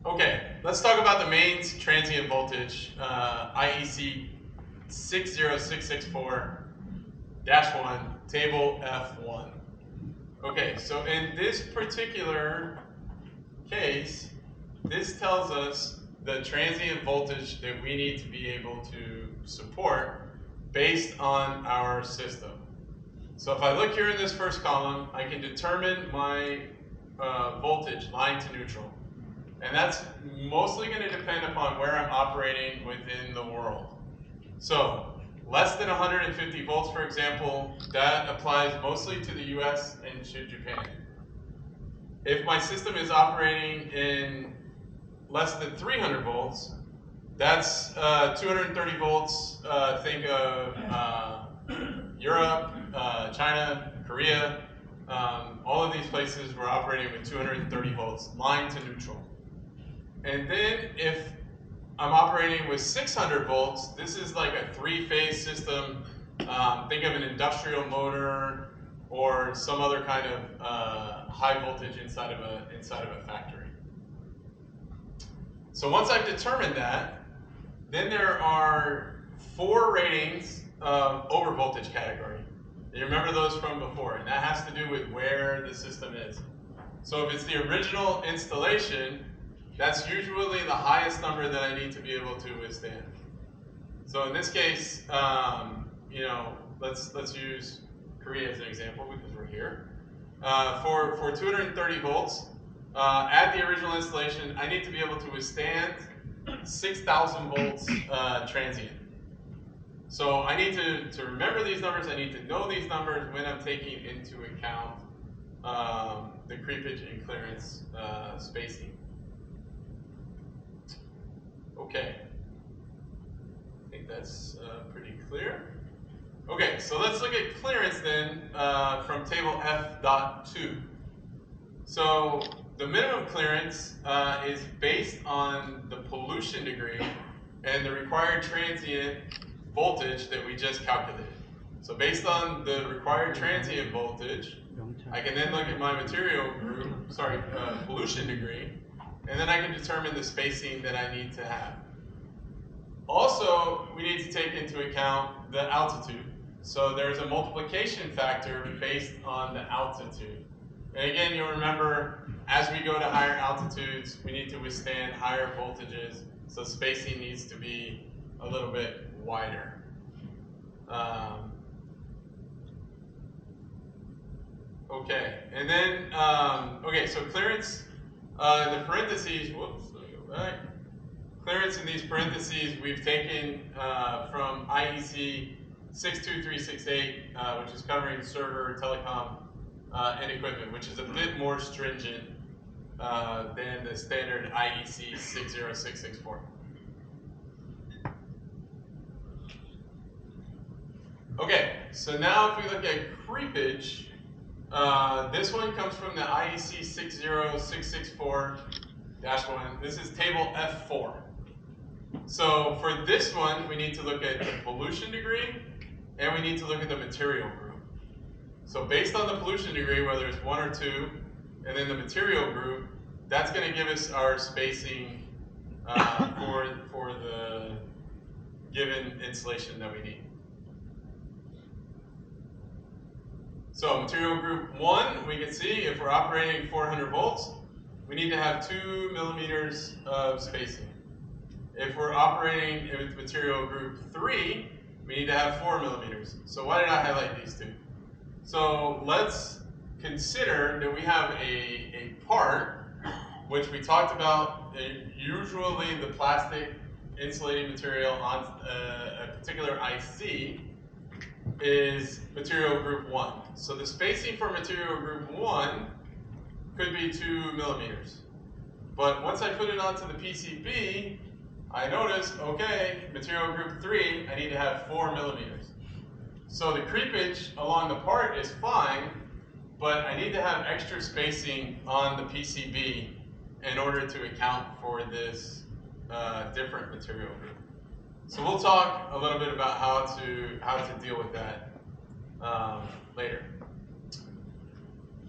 Okay, let's talk about the mains transient voltage, IEC 60664-1, table F1. Okay, so in this particular case, this tells us the transient voltage that we need to be able to support based on our system. So if I look here in this first column, I can determine my voltage line to neutral. And that's mostly going to depend upon where I'm operating within the world. So less than 150 volts, for example, that applies mostly to the US and to Japan. If my system is operating in less than 300 volts, that's 230 volts. Think of Europe, China, Korea. All of these places we're operating with 230 volts, line to neutral. And then if I'm operating with 600 volts, this is like a three-phase system. Think of an industrial motor or some other kind of high voltage inside of a factory. So once I've determined that, then there are 4 ratings of overvoltage category. You remember those from before, and that has to do with where the system is. So if it's the original installation, that's usually the highest number that I need to be able to withstand. So in this case, let's use Korea as an example because we're here. For 230 volts, at the original installation, I need to be able to withstand 6,000 volts transient. So I need to remember these numbers. I need to know these numbers when I'm taking into account the creepage and clearance spacing. Okay, I think that's pretty clear. Okay, so let's look at clearance then from table F.2. So the minimum clearance is based on the pollution degree and the required transient voltage that we just calculated. So based on the required transient voltage, I can then look at my material group, pollution degree, and then I can determine the spacing that I need to have. Also, we need to take into account the altitude. So there's a multiplication factor based on the altitude. And again, you'll remember, as we go to higher altitudes, we need to withstand higher voltages, so spacing needs to be a little bit wider. Okay, and then, so clearance, the parentheses, whoops, let me go back. Clearance in these parentheses we've taken from IEC 62368, which is covering server, telecom, and equipment, which is a bit more stringent than the standard IEC 60664. Okay, so now if we look at creepage, this one comes from the IEC 60664-1. This is table F4. So for this one, we need to look at the pollution degree, and we need to look at the material group. So based on the pollution degree, whether it's 1 or 2, and then the material group, that's going to give us our spacing for the given installation that we need. So material group 1, we can see if we're operating 400 volts, we need to have 2 millimeters of spacing. If we're operating with material group 3, we need to have 4 millimeters. So why did I highlight these two? So let's consider that we have a part, which we talked about, usually the plastic insulating material on a particular IC is material group 1. So the spacing for material group 1 could be 2 millimeters. But once I put it onto the PCB, I notice, okay, material group 3, I need to have 4 millimeters. So the creepage along the part is fine, but I need to have extra spacing on the PCB in order to account for this different material group. So we'll talk a little bit about how to deal with that later.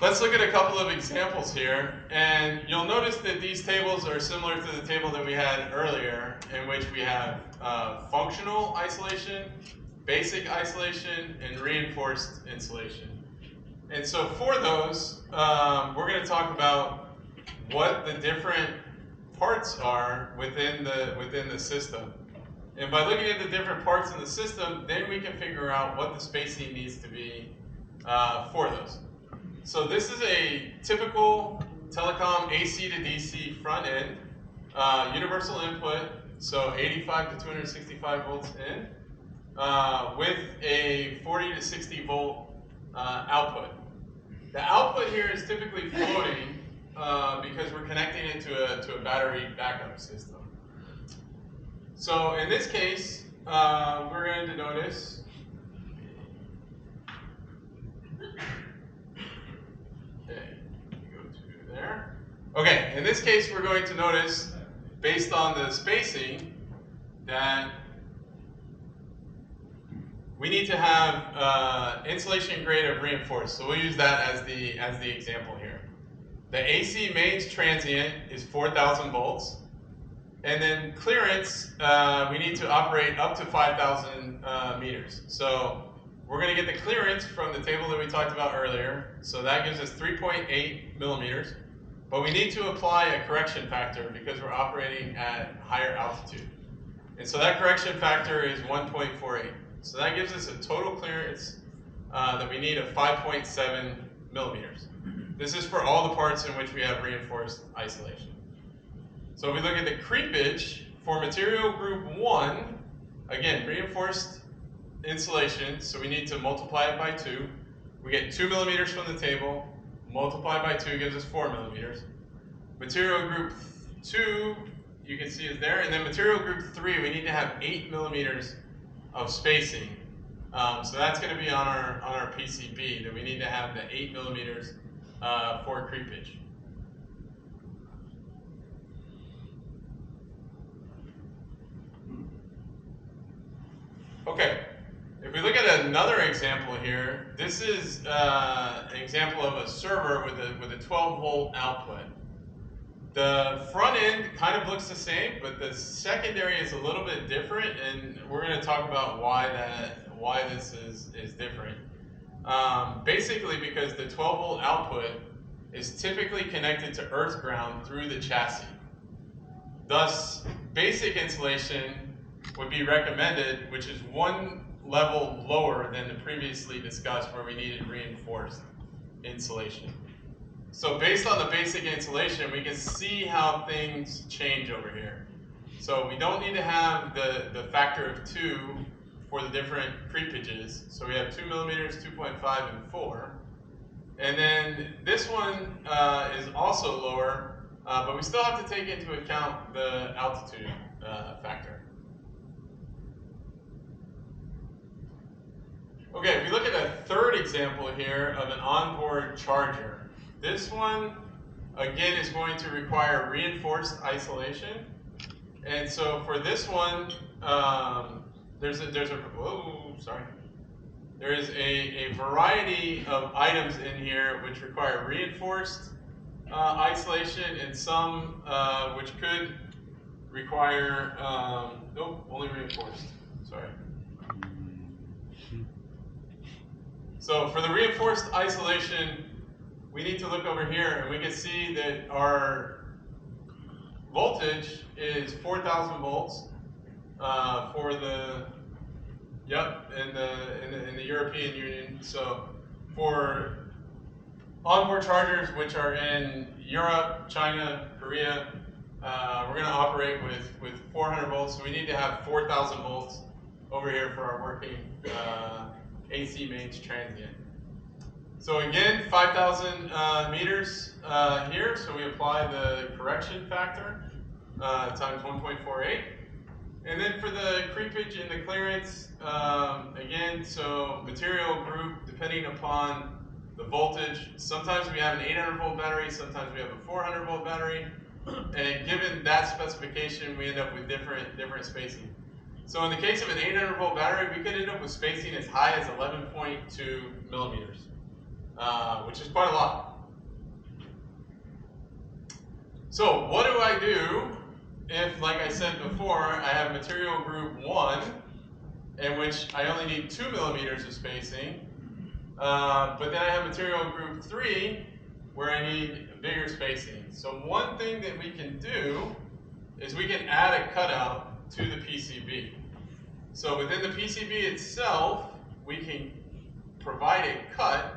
let's look at a couple of examples here, and you'll notice that these tables are similar to the table that we had earlier, in which we have functional isolation, basic isolation, and reinforced insulation. And so for those, we're going to talk about what the different parts are within the system. And by looking at the different parts in the system, then we can figure out what the spacing needs to be for those. So this is a typical telecom AC to DC front end, universal input, so 85 to 265 volts in, with a 40 to 60 volt output. The output here is typically floating because we're connecting it to a battery backup system. So in this case, we're going to notice there. Okay, in this case, we're going to notice, based on the spacing, that we need to have insulation grade of reinforced. So we'll use that as the example here. The AC mains transient is 4,000 volts, and then clearance we need to operate up to 5,000 meters. So we're going to get the clearance from the table that we talked about earlier. So that gives us 3.8 millimeters. But we need to apply a correction factor because we're operating at higher altitude. And so that correction factor is 1.48. So that gives us a total clearance that we need of 5.7 millimeters. This is for all the parts in which we have reinforced isolation. So if we look at the creepage for material group 1, again, reinforced insulation, so we need to multiply it by 2. We get 2 millimeters from the table, multiply by 2 gives us 4 millimeters. Material group 2, you can see is there, and then material group 3, we need to have 8 millimeters of spacing. So that's going to be on our PCB, that we need to have the 8 millimeters for creepage. Okay, if we look at another example here, this is an example of a server with a 12 volt output. The front end kind of looks the same, but the secondary is a little bit different, and we're going to talk about why this is different. Basically because the 12 volt output is typically connected to earth ground through the chassis. Thus, basic insulation would be recommended, which is one level lower than the previously discussed where we needed reinforced insulation. So based on the basic insulation, we can see how things change over here. So we don't need to have the factor of 2 for the different creepages. So we have 2 millimeters, 2.5, and 4. And then this one is also lower, but we still have to take into account the altitude factor. Okay, if we look at a third example here of an onboard charger, this one, again, is going to require reinforced isolation. And so for this one, there is a variety of items in here which require reinforced isolation, and some which could require, only reinforced, sorry. So for the reinforced isolation, we need to look over here, and we can see that our voltage is 4,000 volts for the in the European Union. So for onboard chargers which are in Europe, China, Korea, we're going to operate with 400 volts. So we need to have 4,000 volts over here for our working AC mains transient. So again, 5,000 meters here, so we apply the correction factor times 1.48. And then for the creepage and the clearance, again, so material group, depending upon the voltage, sometimes we have an 800 volt battery, sometimes we have a 400 volt battery, and given that specification, we end up with different spacing. So in the case of an 800 volt battery, we could end up with spacing as high as 11.2 millimeters, which is quite a lot. So what do I do if, like I said before, I have material group 1, in which I only need 2 millimeters of spacing, but then I have material group 3, where I need bigger spacing. So one thing that we can do is we can add a cutout to the PCB. So within the PCB itself, we can provide a cut,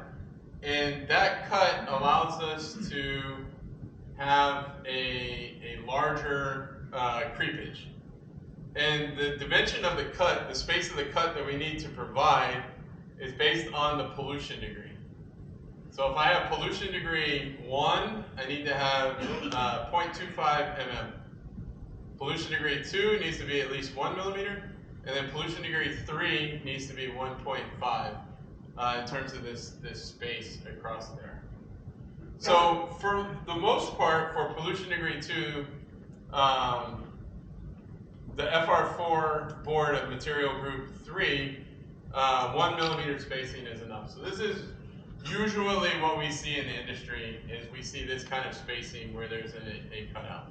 and that cut allows us to have a larger creepage. And the dimension of the cut, the space of the cut that we need to provide, is based on the pollution degree. So if I have pollution degree 1, I need to have 0.25 mm. Pollution degree 2 needs to be at least 1 millimeter, and then pollution degree 3 needs to be 1.5 in terms of this space across there. So for the most part, for pollution degree 2, the FR4 board of material group 3, 1 millimeter spacing is enough. So this is usually what we see in the industry, is we see this kind of spacing where there's a cutout.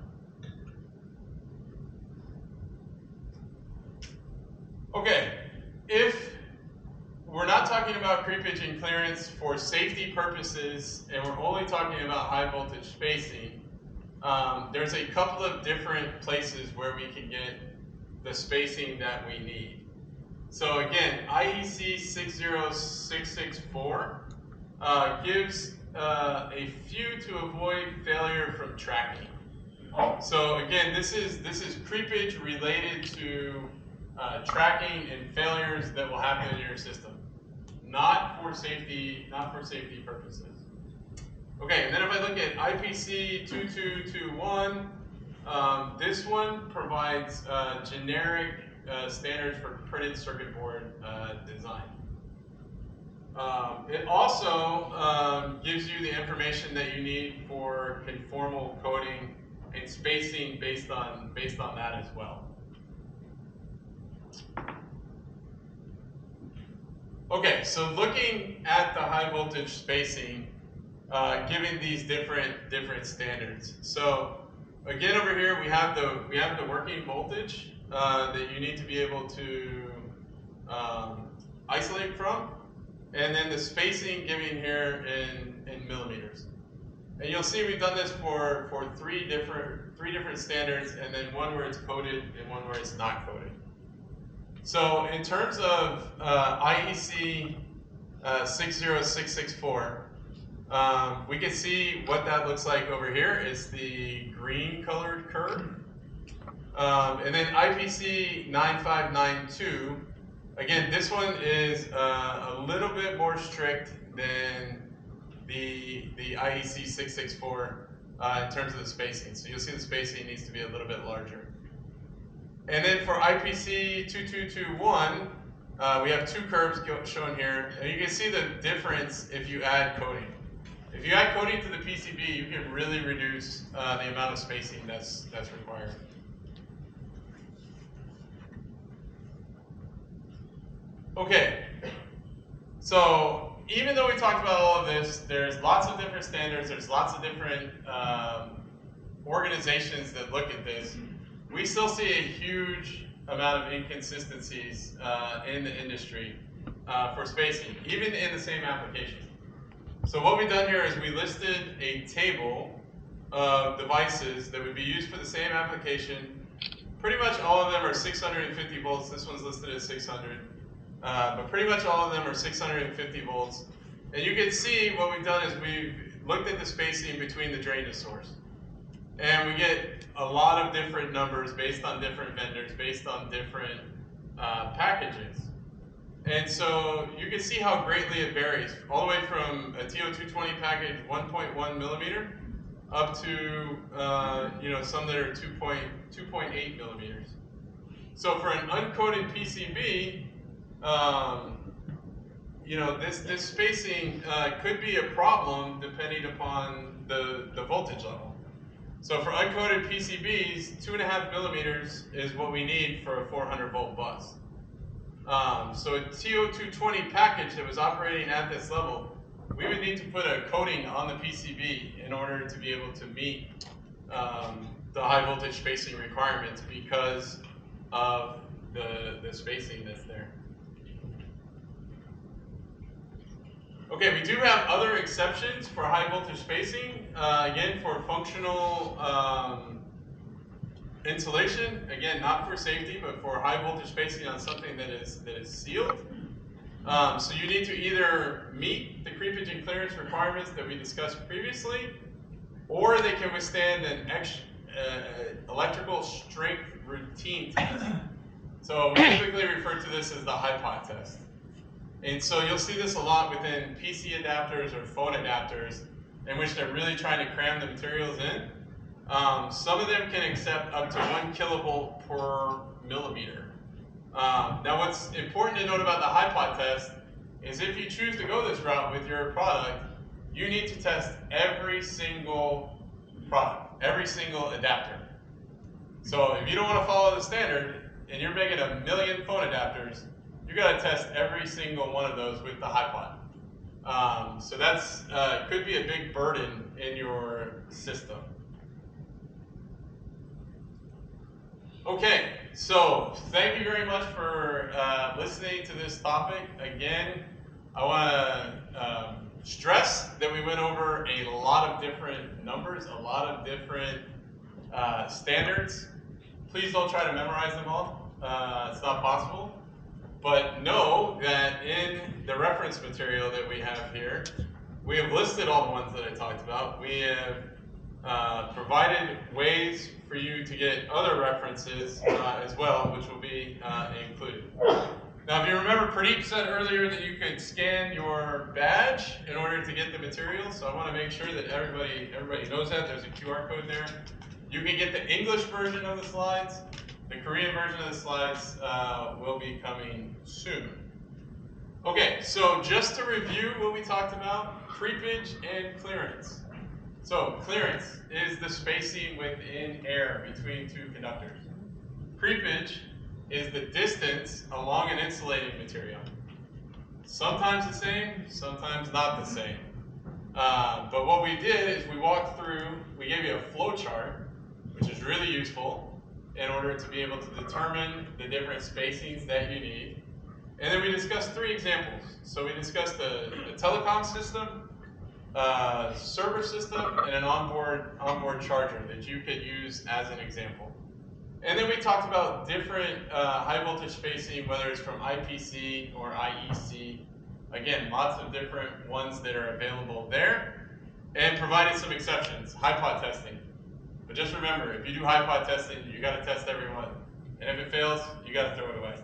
Okay, if we're not talking about creepage and clearance for safety purposes, and we're only talking about high voltage spacing, there's a couple of different places where we can get the spacing that we need. So again, IEC 60664 gives a few to avoid failure from tracking. So again, this is creepage related to tracking and failures that will happen in your system, not for safety purposes. Okay, and then if I look at IPC 2221, this one provides generic standards for printed circuit board design. It also gives you the information that you need for conformal coding and spacing based on that as well. Okay, so looking at the high voltage spacing, given these different standards. So again, over here we have the working voltage that you need to be able to isolate from, and then the spacing given here in millimeters. And you'll see we've done this for three different standards, and then one where it's coded and one where it's not coded. So in terms of IEC 60664, we can see what that looks like over here. It's the green colored curve. And then IPC 9592, again, this one is a little bit more strict than the IEC 664 in terms of the spacing. So you'll see the spacing needs to be a little bit larger. And then for IPC 2221, we have two curves shown here, and you can see the difference if you add coding. If you add coding to the PCB, you can really reduce the amount of spacing that's required. Okay, so even though we talked about all of this, there's lots of different standards, there's lots of different organizations that look at this. We still see a huge amount of inconsistencies in the industry for spacing, even in the same application. So what we've done here is we listed a table of devices that would be used for the same application. Pretty much all of them are 650 volts. This one's listed as 600. But pretty much all of them are 650 volts. And you can see what we've done is we've looked at the spacing between the drain to source. And we get a lot of different numbers based on different vendors, based on different packages. And so you can see how greatly it varies, all the way from a TO220 package 1.1 millimeter up to some that are 2.8 millimeters. So for an uncoated PCB, this spacing could be a problem depending upon the voltage level. So for uncoated PCBs, 2.5 millimeters is what we need for a 400 volt bus. So a TO220 package that was operating at this level, we would need to put a coating on the PCB in order to be able to meet the high voltage spacing requirements because of the spacing that's there. Okay, we do have other exceptions for high voltage spacing. Again, for functional insulation. Again, not for safety, but for high voltage spacing on something that is sealed. So you need to either meet the creepage and clearance requirements that we discussed previously, or they can withstand an electrical strength routine test. So we typically refer to this as the HIPOT test. And so you'll see this a lot within PC adapters or phone adapters in which they're really trying to cram the materials in. Some of them can accept up to 1 kilovolt per millimeter. Now what's important to note about the HIPOT test is if you choose to go this route with your product, you need to test every single product, every single adapter. So if you don't want to follow the standard and you're making 1 million phone adapters, you got to test every single one of those with the HIPOT. So that's could be a big burden in your system. Okay, so thank you very much for listening to this topic. Again, I want to stress that we went over a lot of different numbers, a lot of different standards. Please don't try to memorize them all. It's not possible. But know that in the reference material that we have here, we have listed all the ones that I talked about. We have provided ways for you to get other references as well, which will be included. Now, if you remember, Pradeep said earlier that you could scan your badge in order to get the materials. So I want to make sure that everybody knows that. There's a QR code there. You can get the English version of the slides. The Korean version of the slides will be coming soon. Okay, so just to review what we talked about, creepage and clearance. So clearance is the spacing within air between two conductors. Creepage is the distance along an insulating material. Sometimes the same, sometimes not the same. But what we did is we walked through, we gave you a flow chart, which is really useful in order to be able to determine the different spacings that you need. And then we discussed 3 examples. So we discussed a telecom system, server system, and an onboard charger that you could use as an example. And then we talked about different high voltage spacing, whether it's from IPC or IEC. Again, lots of different ones that are available there, and provided some exceptions, HIPOT testing. But just remember, if you do HIPOT testing, you got to test every one. And if it fails, you got to throw it away.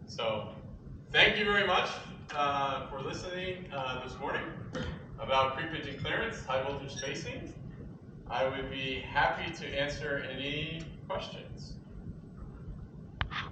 So thank you very much for listening this morning about creepage and clearance, high voltage spacing. I would be happy to answer any questions.